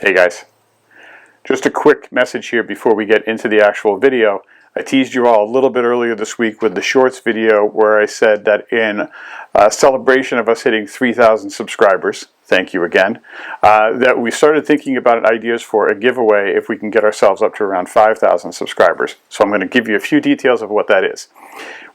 Hey guys, just a quick message here before we get into the actual video. I teased you all a little bit earlier this week with the shorts video where I said that in celebration of us hitting 3,000 subscribers, thank you again, that we started thinking about ideas for a giveaway if we can get ourselves up to around 5,000 subscribers. So I'm going to give you a few details of what that is.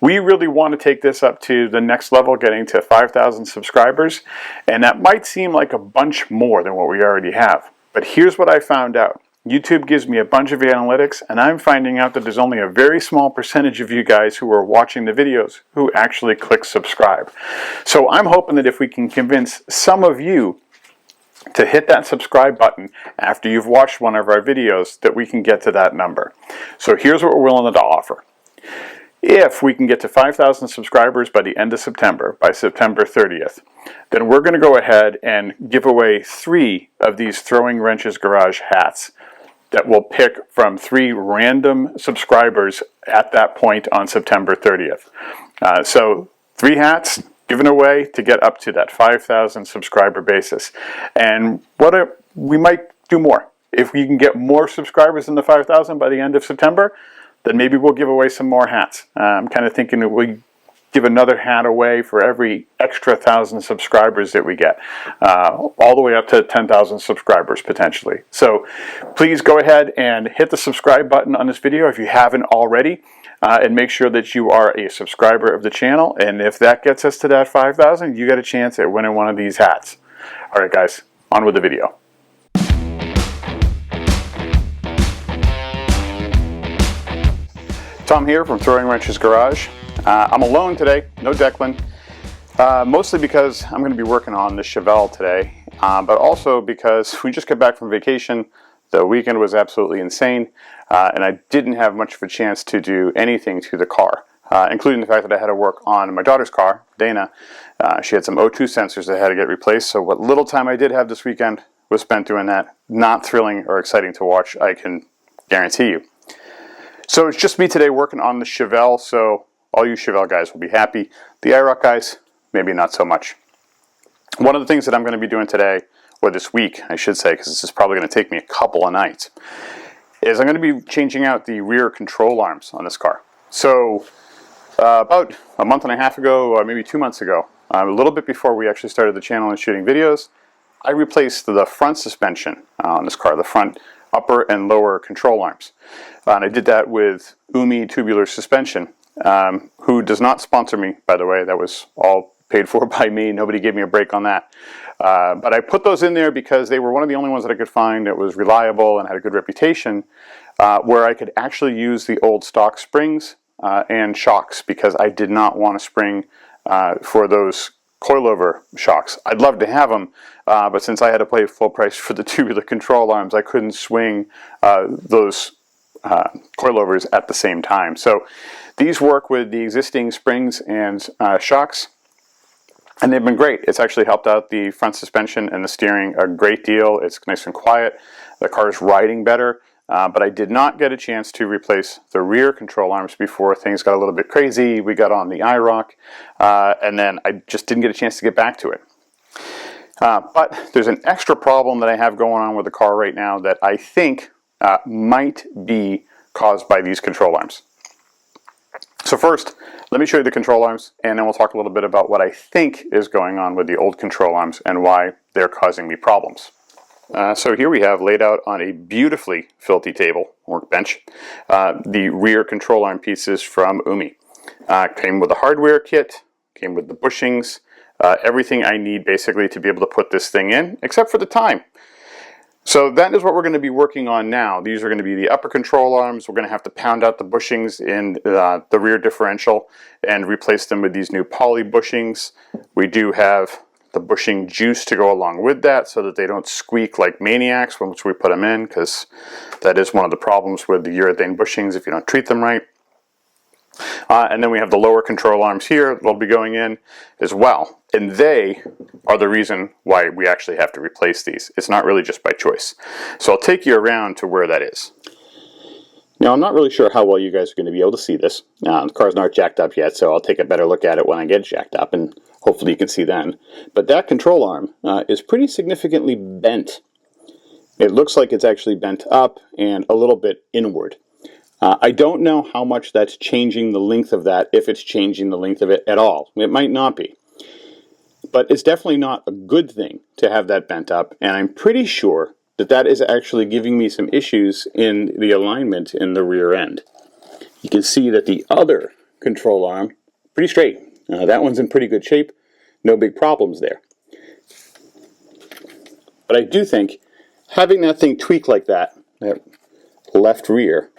We really want to take this up to the next level, getting to 5,000 subscribers, and that might seem like a bunch more than what we already have. But here's what I found out. YouTube gives me a bunch of analytics, and I'm finding out that there's only a very small percentage of you guys who are watching the videos who actually click subscribe. So I'm hoping that if we can convince some of you to hit that subscribe button after you've watched one of our videos, that we can get to that number. So here's what we're willing to offer. If we can get to 5,000 subscribers by the end of September, by September 30th, then we're going to go ahead and give away 3 of these Throwing Wrenches Garage hats that we'll pick from 3 random subscribers at that point on September 30th. So 3 hats given away to get up to that 5,000 subscriber basis. And we might do more. If we can get more subscribers than the 5,000 by the end of September, then maybe we'll give away some more hats. I'm kind of thinking that we give another hat away for every extra 1,000 subscribers that we get, all the way up to 10,000 subscribers potentially. So please go ahead and hit the subscribe button on this video if you haven't already, and make sure that you are a subscriber of the channel. And if that gets us to that 5,000, you get a chance at winning one of these hats. All right, guys, on with the video. Tom here from Throwing Wrenches Garage. I'm alone today, no Declan, mostly because I'm going to be working on the Chevelle today, but also because we just got back from vacation. The weekend was absolutely insane, and I didn't have much of a chance to do anything to the car, including the fact that I had to work on my daughter's car, Dana. She had some O2 sensors that had to get replaced, so what little time I did have this weekend was spent doing that. Not thrilling or exciting to watch, I can guarantee you. So it's just me today working on the Chevelle, so all you Chevelle guys will be happy. The IROC guys, maybe not so much. One of the things that I'm going to be doing today, or this week, I should say, because this is probably going to take me a couple of nights, is I'm going to be changing out the rear control arms on this car. So about a month and a half ago, or maybe 2 months ago, a little bit before we actually started the channel and shooting videos, I replaced the front suspension on this car, the front upper and lower control arms. And I did that with Umi Tubular Suspension, who does not sponsor me, by the way. That was all paid for by me. Nobody gave me a break on that. But I put those in there because they were one of the only ones that I could find that was reliable and had a good reputation, where I could actually use the old stock springs and shocks, because I did not want a spring for those coilover shocks. I'd love to have them, but since I had to pay full price for the tubular control arms, I couldn't swing those coilovers at the same time. So these work with the existing springs and shocks, and they've been great. It's actually helped out the front suspension and the steering a great deal. It's nice and quiet. The car's riding better, but I did not get a chance to replace the rear control arms before things got a little bit crazy. We got on the IROC, and then I just didn't get a chance to get back to it. But there's an extra problem that I have going on with the car right now that I think might be caused by these control arms. So first, let me show you the control arms, and then we'll talk a little bit about what I think is going on with the old control arms and why they're causing me problems. So here we have, laid out on a beautifully filthy table, workbench, the rear control arm pieces from Umi. Came with a hardware kit, came with the bushings, everything I need basically to be able to put this thing in, except for the time. So that is what we're going to be working on now. These are going to be the upper control arms. We're going to have to pound out the bushings in the rear differential and replace them with these new poly bushings. We do have the bushing juice to go along with that so that they don't squeak like maniacs once we put them in, because that is one of the problems with the urethane bushings if you don't treat them right. And then we have the lower control arms here. They'll be going in as well. And they are the reason why we actually have to replace these. It's not really just by choice. So I'll take you around to where that is. Now, I'm not really sure how well you guys are going to be able to see this. The car's not jacked up yet, so I'll take a better look at it when I get it jacked up, and hopefully you can see then. But that control arm is pretty significantly bent. It looks like it's actually bent up and a little bit inward. I don't know how much that's changing the length of that, if it's changing the length of it at all. It might not be. But it's definitely not a good thing to have that bent up, and I'm pretty sure that that is actually giving me some issues in the alignment in the rear end. You can see that the other control arm, pretty straight. That one's in pretty good shape. No big problems there. But I do think having that thing tweak like that left rear,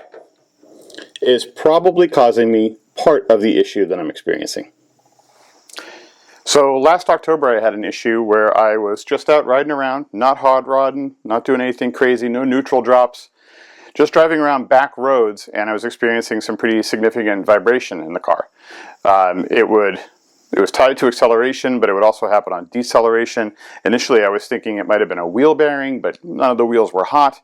is probably causing me part of the issue that I'm experiencing. So last October I had an issue where I was just out riding around, not hot rodding, not doing anything crazy, no neutral drops, just driving around back roads, and I was experiencing some pretty significant vibration in the car. It was tied to acceleration, but it would also happen on deceleration. Initially I was thinking it might have been a wheel bearing, but none of the wheels were hot.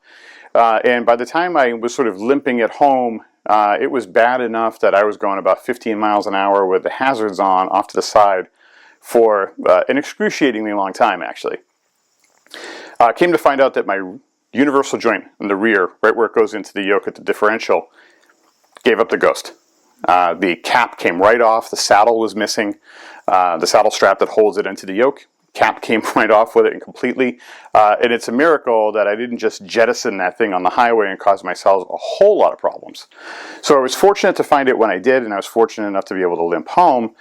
And by the time I was sort of limping at home, it was bad enough that I was going about 15 miles an hour with the hazards on off to the side for an excruciatingly long time, actually. Came to find out that my universal joint in the rear, right where it goes into the yoke at the differential, gave up the ghost. The cap came right off, the saddle was missing, the saddle strap that holds it into the yoke. Cap came right off with it and completely. And it's a miracle that I didn't just jettison that thing on the highway and cause myself a whole lot of problems. So I was fortunate to find it when I did, and I was fortunate enough to be able to limp home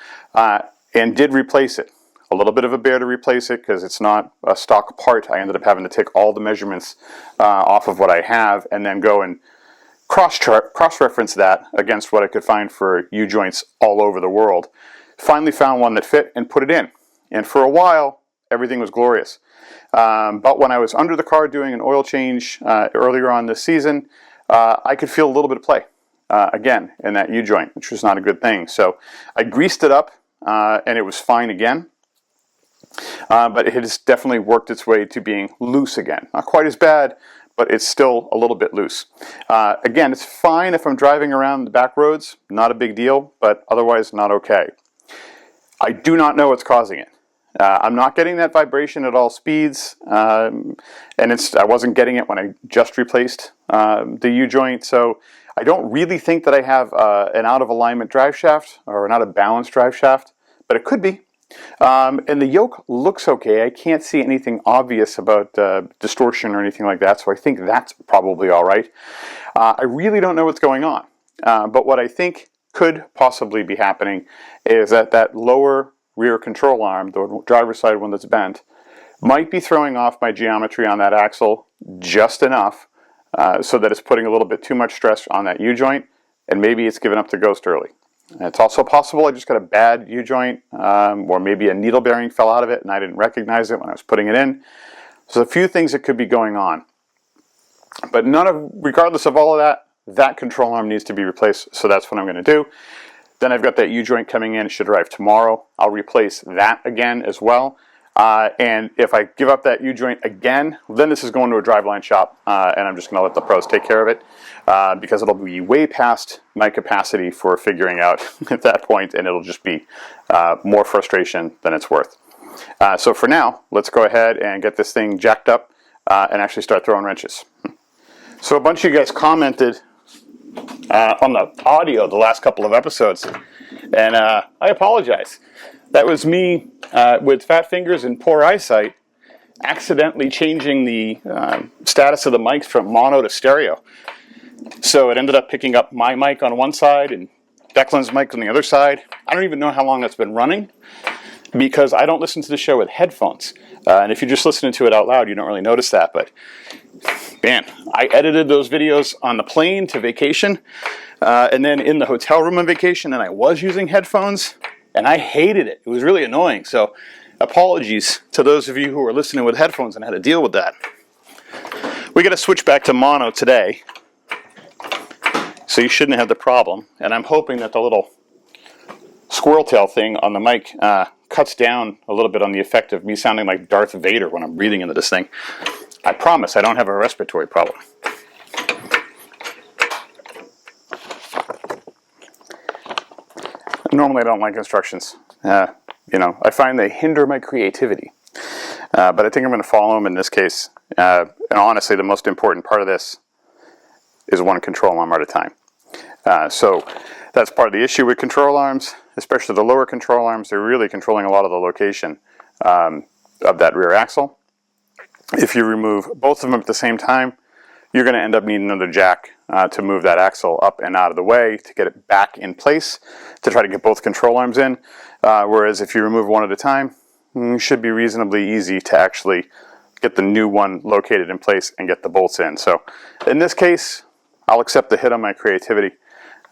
and did replace it. A little bit of a bear to replace it because it's not a stock part. I ended up having to take all the measurements off of what I have and then go and cross-reference that against what I could find for U-joints all over the world. Finally found one that fit and put it in. And for a while, everything was glorious. But when I was under the car doing an oil change earlier on this season, I could feel a little bit of play again in that U-joint, which was not a good thing. So I greased it up and it was fine again. But it has definitely worked its way to being loose again. Not quite as bad, but it's still a little bit loose. Again, it's fine if I'm driving around the back roads, not a big deal, but otherwise not okay. I do not know what's causing it. I'm not getting that vibration at all speeds, and I wasn't getting it when I just replaced the U-joint, so I don't really think that I have an out-of-alignment drive shaft or an out-of-balance drive shaft, but it could be. And the yoke looks okay. I can't see anything obvious about distortion or anything like that, so I think that's probably all right. I really don't know what's going on, but what I think could possibly be happening is that that lower rear control arm, the driver's side one that's bent, might be throwing off my geometry on that axle just enough so that it's putting a little bit too much stress on that U-joint, and maybe it's giving up the ghost early. It's also possible I just got a bad U-joint, or maybe a needle bearing fell out of it and I didn't recognize it when I was putting it in. So a few things that could be going on. But regardless of all of that, that control arm needs to be replaced, so that's what I'm going to do. Then I've got that U-joint coming in, it should arrive tomorrow. I'll replace that again as well. And if I give up that U-joint again, then this is going to a driveline shop, and I'm just going to let the pros take care of it, because it'll be way past my capacity for figuring out at that point, and it'll just be more frustration than it's worth. So for now, let's go ahead and get this thing jacked up and actually start throwing wrenches. So a bunch of you guys commented on the audio the last couple of episodes, and I apologize. That was me with fat fingers and poor eyesight accidentally changing the status of the mics from mono to stereo. So it ended up picking up my mic on one side and Declan's mic on the other side. I don't even know how long that's been running because I don't listen to the show with headphones. And if you're just listening to it out loud, you don't really notice that. But man, I edited those videos on the plane to vacation and then in the hotel room on vacation, and I was using headphones. And I hated it. It was really annoying. So apologies to those of you who are listening with headphones and had to deal with that. We got to switch back to mono today. So you shouldn't have the problem. And I'm hoping that the little squirrel tail thing on the mic cuts down a little bit on the effect of me sounding like Darth Vader when I'm breathing into this thing. I promise I don't have a respiratory problem. Normally I don't like instructions. I find they hinder my creativity. But I think I'm going to follow them in this case. And honestly, the most important part of this is one control arm at a time. So that's part of the issue with control arms, especially the lower control arms. They're really controlling a lot of the location of that rear axle. If you remove both of them at the same time, you're going to end up needing another jack to move that axle up and out of the way to get it back in place to try to get both control arms in. Whereas if you remove one at a time, it should be reasonably easy to actually get the new one located in place and get the bolts in. So in this case, I'll accept the hit on my creativity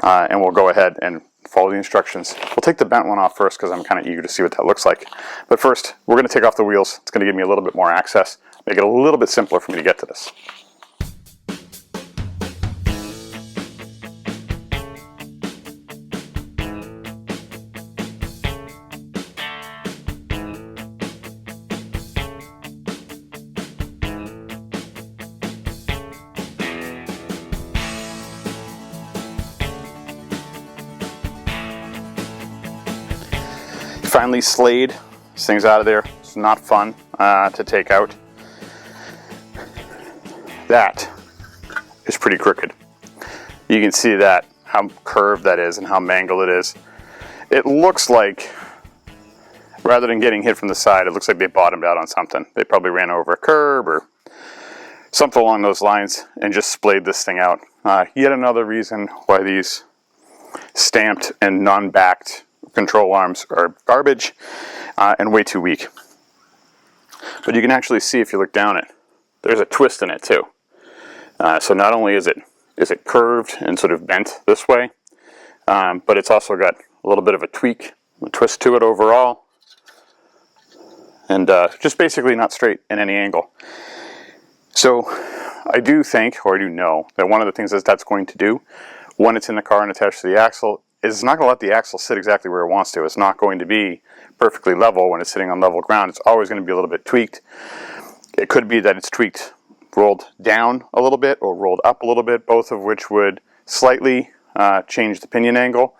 and we'll go ahead and follow the instructions. We'll take the bent one off first because I'm kind of eager to see what that looks like. But first, we're going to take off the wheels. It's going to give me a little bit more access, make it a little bit simpler for me to get to this. Finally slayed. This thing's out of there. It's not fun to take out. That is pretty crooked. You can see that, how curved that is and how mangled it is. It looks like, rather than getting hit from the side, it looks like they bottomed out on something. They probably ran over a curb or something along those lines and just splayed this thing out. Yet another reason why these stamped and non-backed control arms are garbage and way too weak. But you can actually see if you look down it, there's a twist in it too. So not only is it curved and sort of bent this way, but it's also got a little bit of a tweak, a twist to it overall, and just basically not straight in any angle. So I do think, or I do know, that one of the things that that's going to do when it's in the car and attached to the axle is it's not going to let the axle sit exactly where it wants to. It's not going to be perfectly level when it's sitting on level ground. It's always going to be a little bit tweaked. It could be that it's tweaked, rolled down a little bit or rolled up a little bit, both of which would slightly change the pinion angle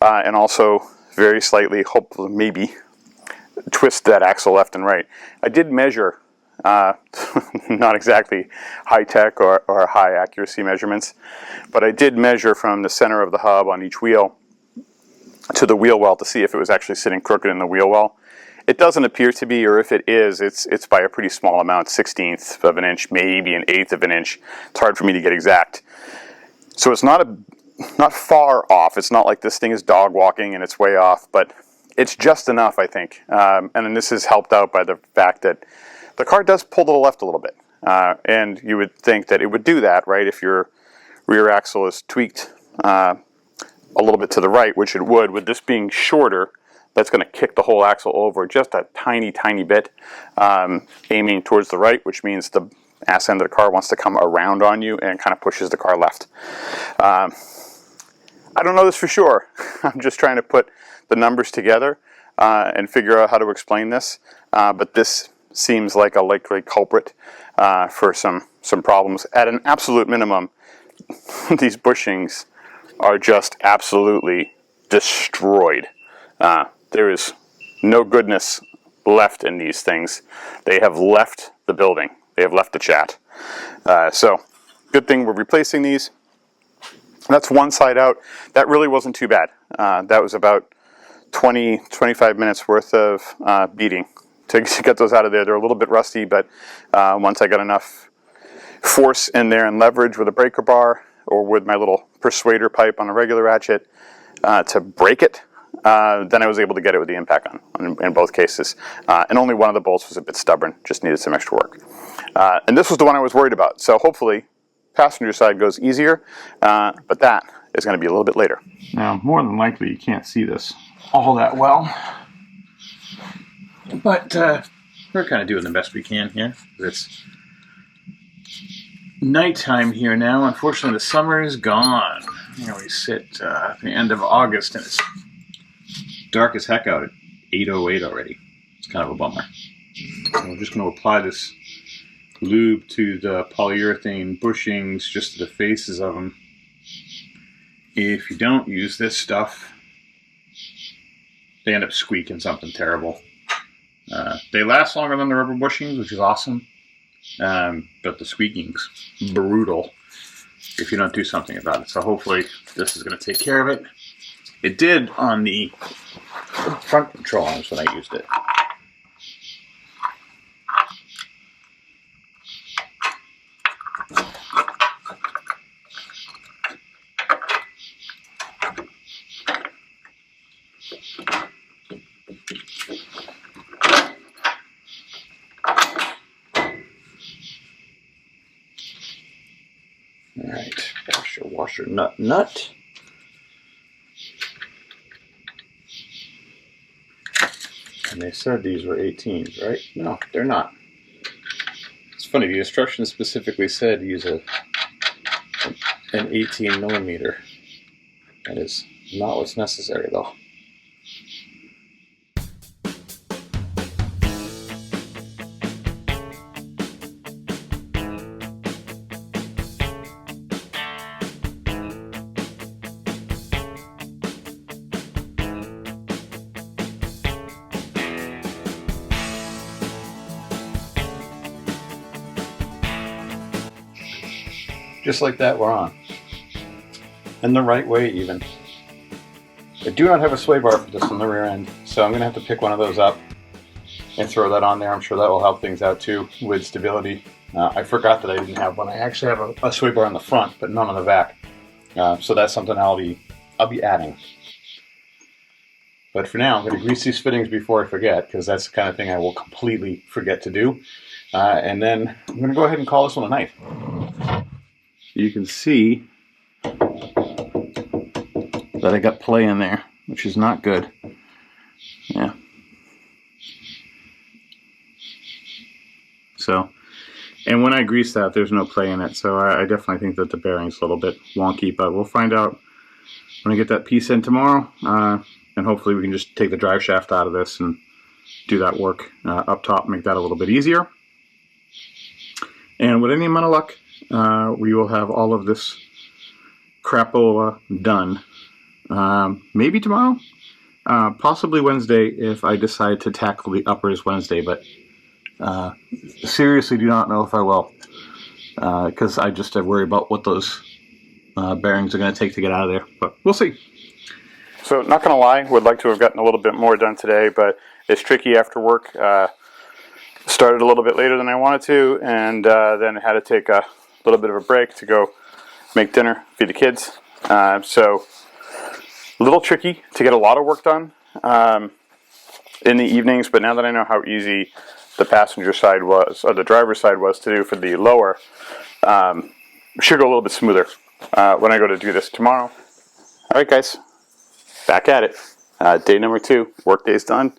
and also very slightly, hopefully, maybe, twist that axle left and right. I did measure, not exactly high-tech or high accuracy measurements, but I did measure from the center of the hub on each wheel to the wheel well to see if it was actually sitting crooked in the wheel well. It doesn't appear to be, or if it is, it's by a pretty small amount, 1/16 of an inch, maybe an 1/8 of an inch. It's hard for me to get exact. So it's not far off. It's not like this thing is dog walking and it's way off, but it's just enough, I think. And then this is helped out by the fact that the car does pull to the left a little bit. And you would think that it would do that, right, if your rear axle is tweaked a little bit to the right, which it would. With this being shorter, that's going to kick the whole axle over just a tiny, tiny bit, aiming towards the right, which means the ass end of the car wants to come around on you and kind of pushes the car left. I don't know this for sure. I'm just trying to put the numbers together and figure out how to explain this. But this seems like a likely culprit for some problems. At an absolute minimum, these bushings are just absolutely destroyed. There is no goodness left in these things. They have left the building. They have left the chat. So, good thing we're replacing these. That's one side out. That really wasn't too bad. That was about 20-25 minutes worth of beating to get those out of there. They're a little bit rusty, but once I got enough force in there and leverage with a breaker bar or with my little persuader pipe on a regular ratchet to break it, then I was able to get it with the impact on in both cases. And only one of the bolts was a bit stubborn, just needed some extra work. And this was the one I was worried about. So hopefully passenger side goes easier, but that is going to be a little bit later. Now, more than likely, you can't see this all that well, but we're kind of doing the best we can here. It's nighttime here now. Unfortunately, the summer is gone. Here we sit at the end of August, and it's dark as heck out at 8:08 already. It's kind of a bummer. So we're just going to apply this lube to the polyurethane bushings, just to the faces of them. If you don't use this stuff, they end up squeaking something terrible. They last longer than the rubber bushings, which is awesome. But the squeaking's brutal if you don't do something about it. So hopefully this is going to take care of it. It did on the front control arms when I used it. Alright, washer, nut. And they said these were 18s, right? No, they're not. It's funny, the instructions specifically said use an 18 millimeter. That is not what's necessary though. Just like that, we're on. And the right way, even. I do not have a sway bar for this on the rear end, so I'm going to have to pick one of those up and throw that on there. I'm sure that will help things out too with stability. I forgot that I didn't have one. I actually have a sway bar on the front, but none on the back. So that's something I'll be adding. But for now, I'm going to grease these fittings before I forget, because that's the kind of thing I will completely forget to do. And then I'm going to go ahead and call this one a night. You can see that I got play in there, which is not good. Yeah. So, and when I grease that, there's no play in it, so I definitely think that the bearing's a little bit wonky, but we'll find out when I get that piece in tomorrow, and hopefully we can just take the drive shaft out of this and do that work up top, make that a little bit easier. And with any amount of luck, we will have all of this crapola done. Maybe tomorrow, possibly Wednesday if I decide to tackle the uppers Wednesday, but seriously do not know if I will, because I just worry about what those bearings are going to take to get out of there, but we'll see. So not going to lie, would like to have gotten a little bit more done today, but it's tricky after work. Started a little bit later than I wanted to, and then I had to take a little bit of a break to go make dinner, feed the kids. So a little tricky to get a lot of work done in the evenings, but now that I know how easy the passenger side was, or the driver's side was to do for the lower, should go a little bit smoother when I go to do this tomorrow. Alright guys, back at it. Day number 2, work day's done.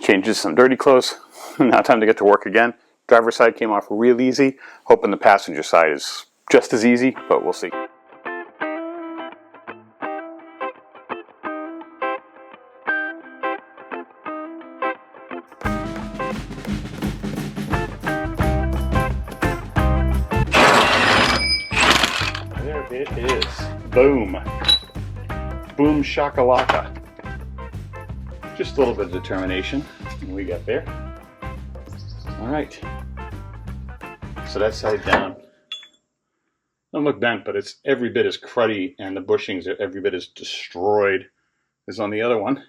Changes some dirty clothes. Now time to get to work again. Driver's side came off real easy. Hoping the passenger side is just as easy, but we'll see. There it is. Boom. Boom shakalaka. Just a little bit of determination and we got there. Alright. So that side down. Doesn't look bent, but it's every bit as cruddy, and the bushings are every bit as destroyed as on the other one.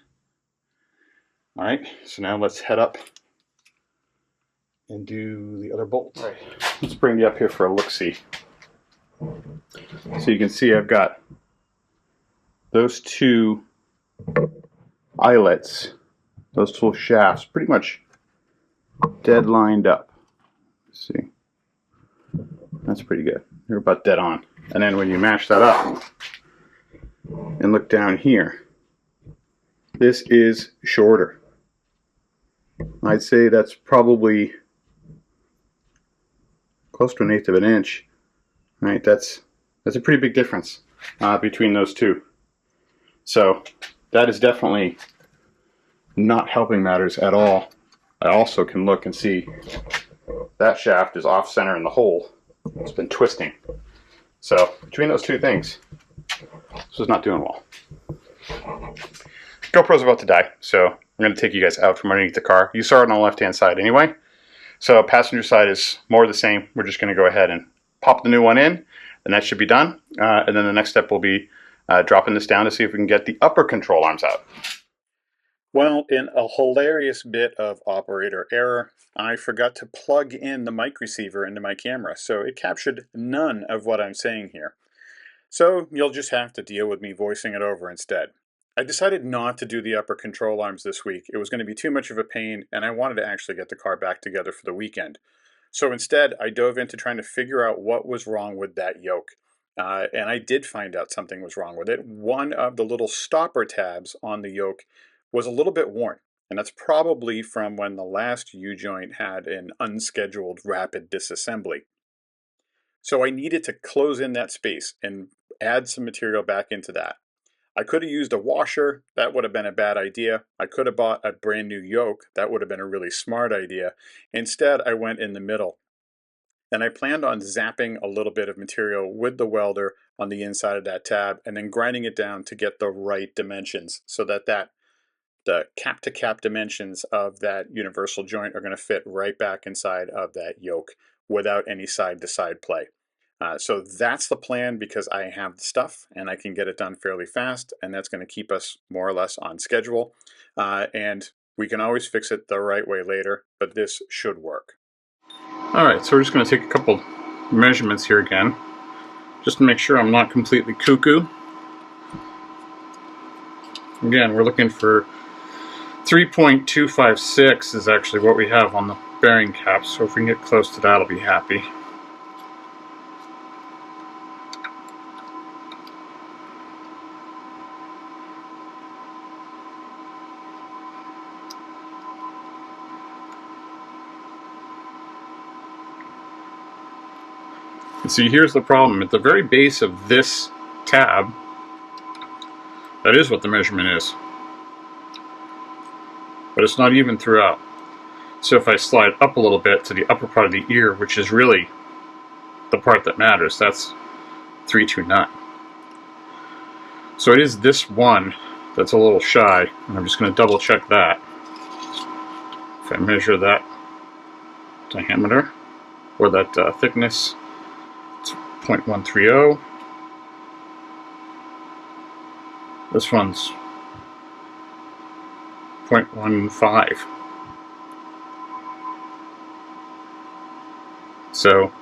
Alright, so now let's head up and do the other bolt. All right, let's bring you up here for a look-see. So you can see I've got those two eyelets, those two shafts, pretty much dead lined up. Let's see. That's pretty good. They're about dead on. And then when you mash that up and look down here, this is shorter. I'd say that's probably close to 1/8 of an inch. Right? That's a pretty big difference between those two. So that is definitely not helping matters at all. I also can look and see that shaft is off center in the hole. It's been twisting. So between those two things, this is not doing well. GoPro's about to die, so I'm going to take you guys out from underneath the car. You saw it on the left-hand side anyway. So passenger side is more the same. We're just going to go ahead and pop the new one in, and that should be done. And then the next step will be dropping this down to see if we can get the upper control arms out. Well, in a hilarious bit of operator error, I forgot to plug in the mic receiver into my camera, so it captured none of what I'm saying here. So you'll just have to deal with me voicing it over instead. I decided not to do the upper control arms this week. It was going to be too much of a pain, and I wanted to actually get the car back together for the weekend. So instead, I dove into trying to figure out what was wrong with that yoke. And I did find out something was wrong with it. One of the little stopper tabs on the yoke was a little bit worn. And that's probably from when the last U-joint had an unscheduled rapid disassembly. So I needed to close in that space and add some material back into that. I could have used a washer. That would have been a bad idea. I could have bought a brand new yoke. That would have been a really smart idea. Instead, I went in the middle. And I planned on zapping a little bit of material with the welder on the inside of that tab and then grinding it down to get the right dimensions so that the cap-to-cap dimensions of that universal joint are going to fit right back inside of that yoke without any side-to-side play. So that's the plan because I have the stuff and I can get it done fairly fast, and that's going to keep us more or less on schedule. And we can always fix it the right way later, but this should work. Alright, so we're just going to take a couple measurements here again, just to make sure I'm not completely cuckoo. Again, we're looking for 3.256 is actually what we have on the bearing cap, so if we can get close to that, I'll be happy. See, here's the problem. At the very base of this tab, that is what the measurement is. But it's not even throughout. So if I slide up a little bit to the upper part of the ear, which is really the part that matters, that's 329. So it is this one that's a little shy, and I'm just going to double check that. If I measure that diameter, or that thickness, 0.130. This one's 0.15. So,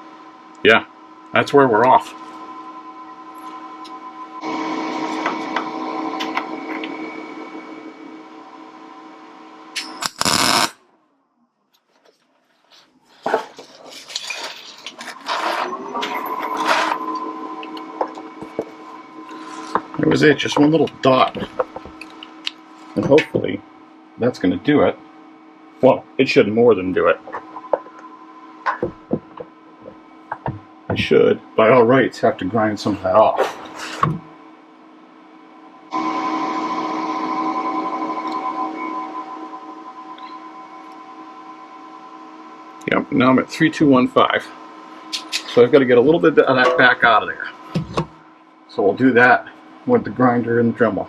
yeah, that's where we're off. That was it, just one little dot. And hopefully that's going to do it. Well, it should more than do it. I should, by all rights, have to grind some of that off. Yep, now I'm at 3215. So I've got to get a little bit of that back out of there. So we'll do that with the grinder and the Dremel.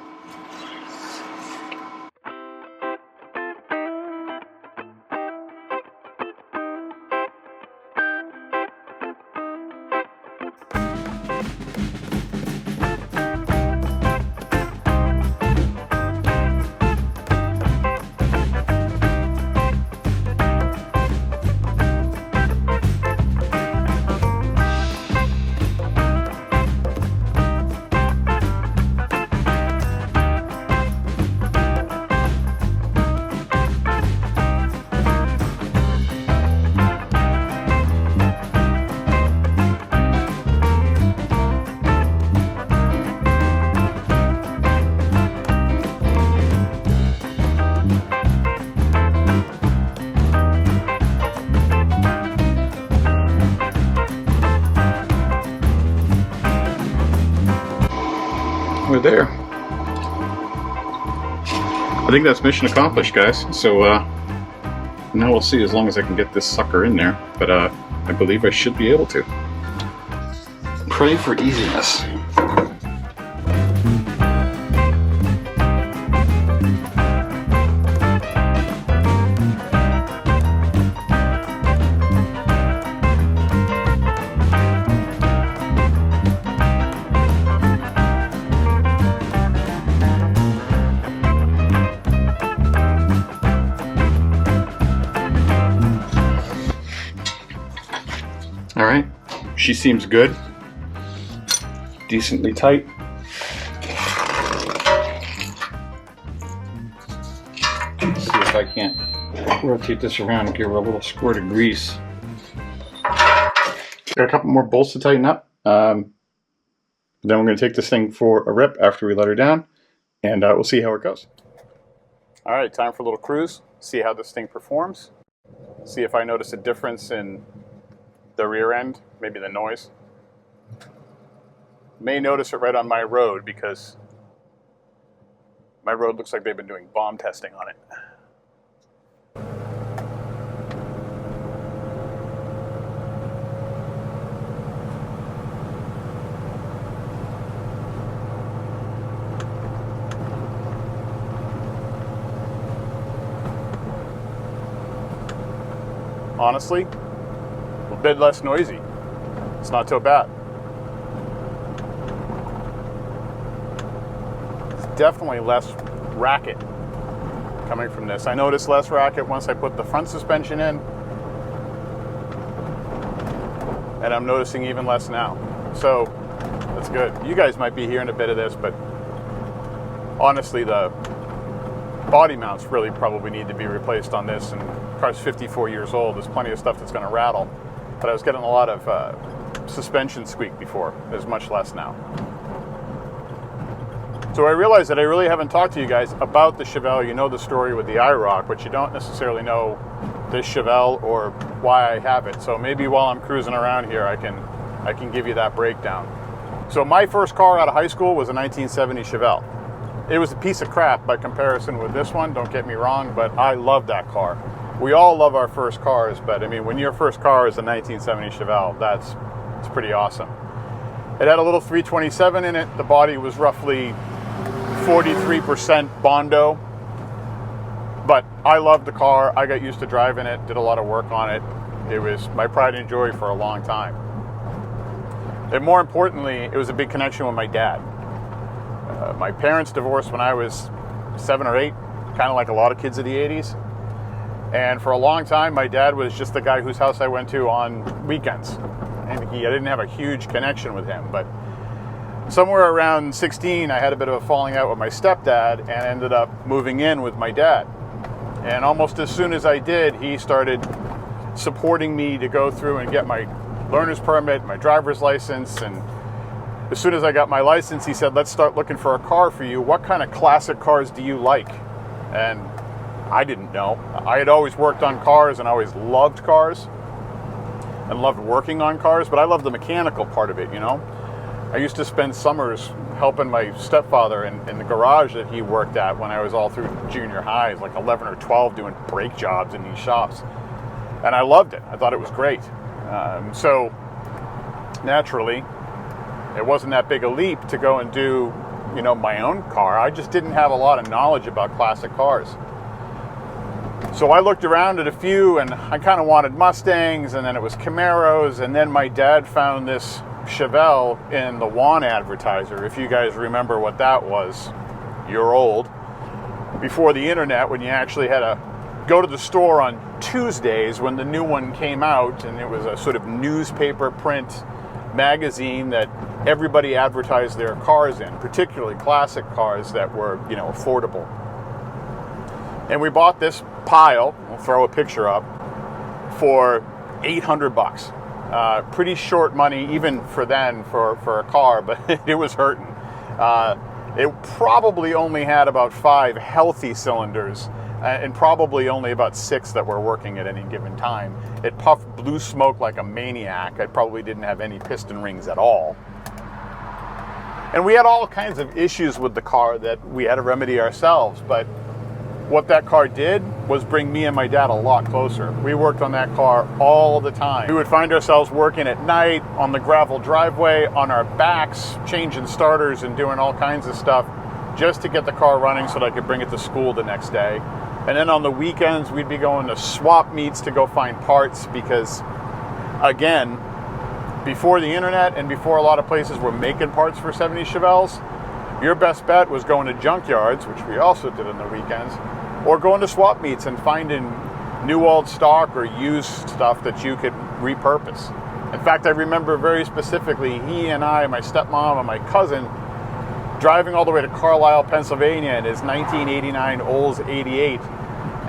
We're there. I think that's mission accomplished, guys. So now we'll see, as long as I can get this sucker in there. But I believe I should be able to. Pray for easiness. She seems good, decently tight. Let's see if I can't rotate this around and give her a little squirt of grease. Got a couple more bolts to tighten up. Then we're going to take this thing for a rip after we let her down, and we'll see how it goes. All right, time for a little cruise. See how this thing performs. See if I notice a difference in the rear end, maybe the noise. May notice it right on my road because my road looks like they've been doing bomb testing on it. Honestly, a bit less noisy. It's not so bad. It's definitely less racket coming from this. I noticed less racket once I put the front suspension in, and I'm noticing even less now. So that's good. You guys might be hearing a bit of this, but honestly, the body mounts really probably need to be replaced on this, and the car's 54 years old. There's plenty of stuff that's going to rattle, but I was getting a lot of suspension squeak before. There's much less now. So I realized that I really haven't talked to you guys about the Chevelle. You know the story with the IROC, but you don't necessarily know this Chevelle or why I have it. So maybe while I'm cruising around here, I can give you that breakdown. So my first car out of high school was a 1970 Chevelle. It was a piece of crap by comparison with this one, don't get me wrong, but I love that car. We all love our first cars, but I mean, when your first car is a 1970 Chevelle, it's pretty awesome. It had a little 327 in it. The body was roughly 43% Bondo, but I loved the car. I got used to driving it, did a lot of work on it. It was my pride and joy for a long time. And more importantly, it was a big connection with my dad. My parents divorced when I was 7 or 8, kind of like a lot of kids of the 80s. And for a long time, my dad was just the guy whose house I went to on weekends. And I didn't have a huge connection with him. But somewhere around 16, I had a bit of a falling out with my stepdad and ended up moving in with my dad. And almost as soon as I did, he started supporting me to go through and get my learner's permit, my driver's license, and as soon as I got my license, he said, let's start looking for a car for you. What kind of classic cars do you like? And I didn't know. I had always worked on cars and always loved cars and loved working on cars, but I loved the mechanical part of it, you know? I used to spend summers helping my stepfather in the garage that he worked at when I was all through junior high, like 11 or 12, doing brake jobs in these shops. And I loved it. I thought it was great. So naturally, it wasn't that big a leap to go and do, you know, my own car. I just didn't have a lot of knowledge about classic cars. So I looked around at a few, and I kind of wanted Mustangs, and then it was Camaros, and then my dad found this Chevelle in the Juan advertiser. If you guys remember what that was, you're old. Before the internet, when you actually had to go to the store on Tuesdays when the new one came out, and it was a sort of newspaper print magazine that everybody advertised their cars in, particularly classic cars that were, you know, affordable. And we bought this pile, we'll throw a picture up, for $800. Pretty short money even for then for a car, but it was hurting. It probably only had about 5 healthy cylinders and probably only about 6 that were working at any given time. It puffed blue smoke like a maniac. I probably didn't have any piston rings at all. And we had all kinds of issues with the car that we had to remedy ourselves, but what that car did was bring me and my dad a lot closer. We worked on that car all the time. We would find ourselves working at night on the gravel driveway, on our backs, changing starters and doing all kinds of stuff just to get the car running so that I could bring it to school the next day. And then on the weekends, we'd be going to swap meets to go find parts because, again, before the internet and before a lot of places were making parts for 70 Chevelles, your best bet was going to junkyards, which we also did on the weekends, or going to swap meets and finding new old stock or used stuff that you could repurpose. In fact, I remember very specifically he and I, my stepmom and my cousin, driving all the way to Carlisle, Pennsylvania in his 1989 Olds 88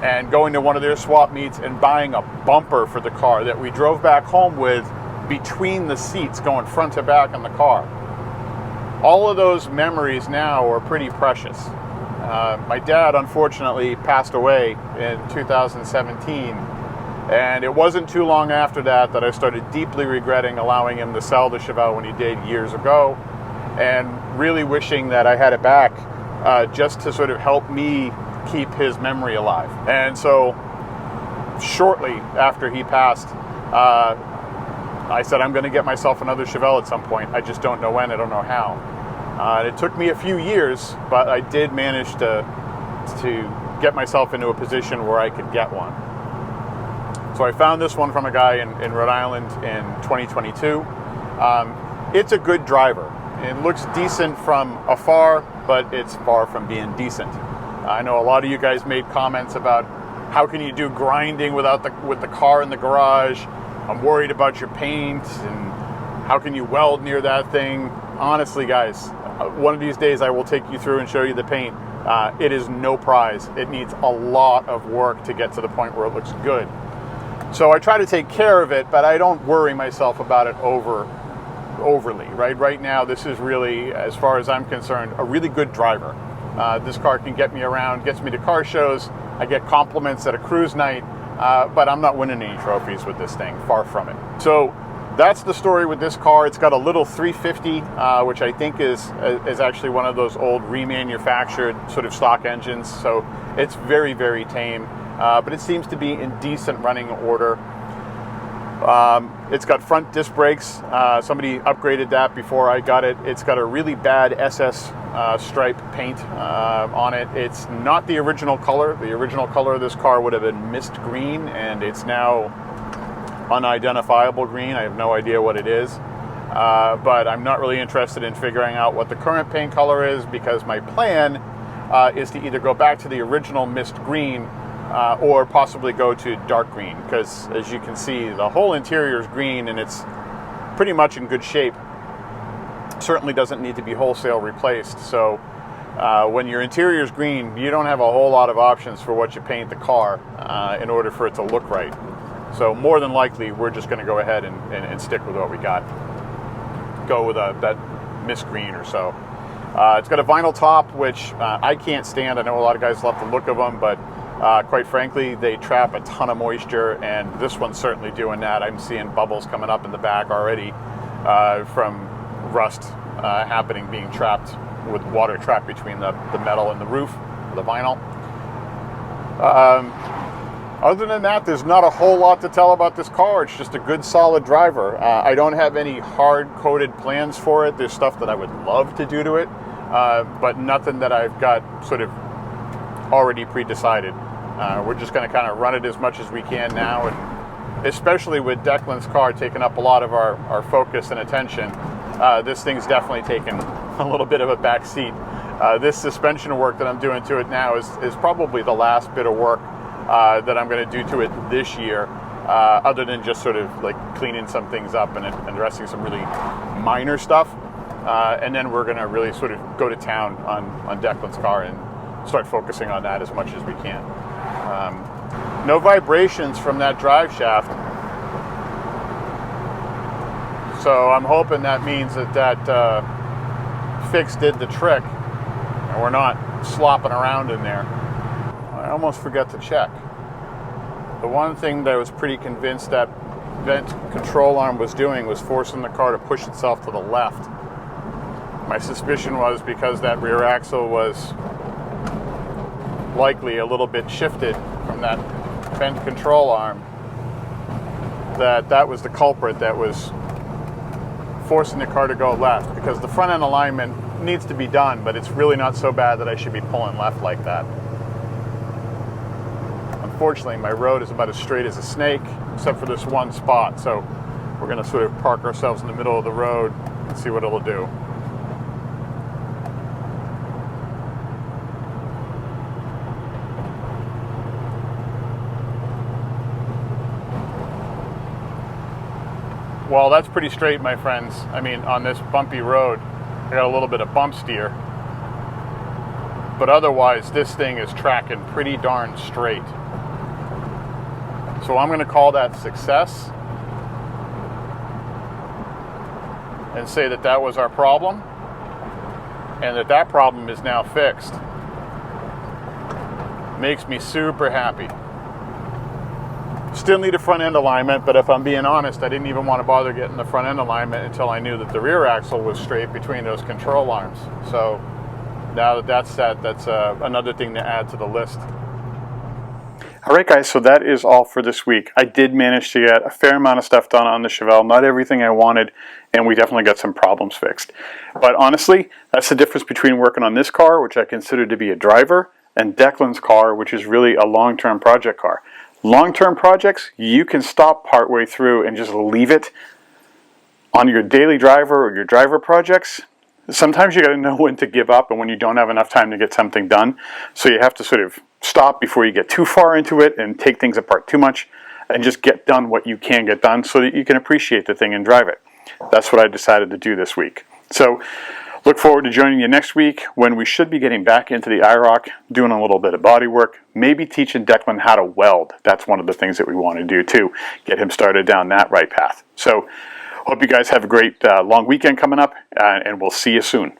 and going to one of their swap meets and buying a bumper for the car that we drove back home with between the seats, going front to back in the car. All of those memories now are pretty precious. My dad unfortunately passed away in 2017, and it wasn't too long after that that I started deeply regretting allowing him to sell the Chevelle when he did years ago, and really wishing that I had it back just to sort of help me keep his memory alive. And so shortly after he passed, I said I'm going to get myself another Chevelle at some point. I just don't know when, I don't know how. It took me a few years, but I did manage to get myself into a position where I could get one. So I found this one from a guy in Rhode Island in 2022. It's a good driver. It looks decent from afar, but it's far from being decent. I know a lot of you guys made comments about how can you do grinding with the car in the garage. I'm worried about your paint, and how can you weld near that thing? Honestly, guys, one of these days I will take you through and show you the paint. It is no prize. It needs a lot of work to get to the point where it looks good. So I try to take care of it, but I don't worry myself about it overly, right? Right now, this is really, as far as I'm concerned, a really good driver. This car can get me around, gets me to car shows. I get compliments at a cruise night, but I'm not winning any trophies with this thing, far from it. So that's the story with this car. It's got a little 350, which I think is actually one of those old remanufactured sort of stock engines. So it's very, very tame, but it seems to be in decent running order. It's got front disc brakes. Somebody upgraded that before I got it. It's got a really bad SS stripe paint on it. It's not the original color. The original color of this car would have been mist green, and it's now unidentifiable green. I have no idea what it is, but I'm not really interested in figuring out what the current paint color is, because my plan is to either go back to the original mist green or possibly go to dark green, because as you can see, the whole interior is green and it's pretty much in good shape. Certainly doesn't need to be wholesale replaced. So when your interior is green, you don't have a whole lot of options for what you paint the car in order for it to look right. So more than likely, we're just going to go ahead and stick with what we got. Go with that mist green or so. It's got a vinyl top, which I can't stand. I know a lot of guys love the look of them, but quite frankly, they trap a ton of moisture, and this one's certainly doing that. I'm seeing bubbles coming up in the back already from rust happening, being trapped with water trapped between the metal and the roof of the vinyl. Other than that, there's not a whole lot to tell about this car. It's just a good, solid driver. I don't have any hard-coded plans for it. There's stuff that I would love to do to it, but nothing that I've got sort of already pre-decided. We're just going to kind of run it as much as we can now, and especially with Declan's car taking up a lot of our focus and attention, this thing's definitely taken a little bit of a back seat. This suspension work that I'm doing to it now is probably the last bit of work that I'm going to do to it this year, other than just sort of like cleaning some things up and addressing some really minor stuff. And then we're going to really sort of go to town on Declan's car and start focusing on that as much as we can. No vibrations from that drive shaft. So I'm hoping that means that fix did the trick and we're not slopping around in there. I almost forgot to check. The one thing that I was pretty convinced that vent control arm was doing was forcing the car to push itself to the left. My suspicion was because that rear axle was likely a little bit shifted from that vent control arm, that was the culprit that was forcing the car to go left, because the front end alignment needs to be done, but it's really not so bad that I should be pulling left like that. Unfortunately, my road is about as straight as a snake, except for this one spot, so we're going to sort of park ourselves in the middle of the road and see what it'll do. Well, that's pretty straight, my friends. I mean, on this bumpy road, I got a little bit of bump steer. But otherwise, this thing is tracking pretty darn straight. So I'm going to call that success and say that that was our problem and that that problem is now fixed. Makes me super happy. Still need a front end alignment, but if I'm being honest, I didn't even want to bother getting the front end alignment until I knew that the rear axle was straight between those control arms. So now that that's set, that's another thing to add to the list. Alright guys, so that is all for this week. I did manage to get a fair amount of stuff done on the Chevelle, not everything I wanted, and we definitely got some problems fixed. But honestly, that's the difference between working on this car, which I consider to be a driver, and Declan's car, which is really a long-term project car. Long-term projects, you can stop partway through and just leave it on your daily driver or your driver projects. Sometimes you got to know when to give up and when you don't have enough time to get something done. So you have to sort of stop before you get too far into it and take things apart too much and just get done what you can get done so that you can appreciate the thing and drive it. That's what I decided to do this week. So look forward to joining you next week when we should be getting back into the IROC, doing a little bit of body work, maybe teaching Declan how to weld. That's one of the things that we want to do too, get him started down that right path. So hope you guys have a great long weekend coming up, and we'll see you soon.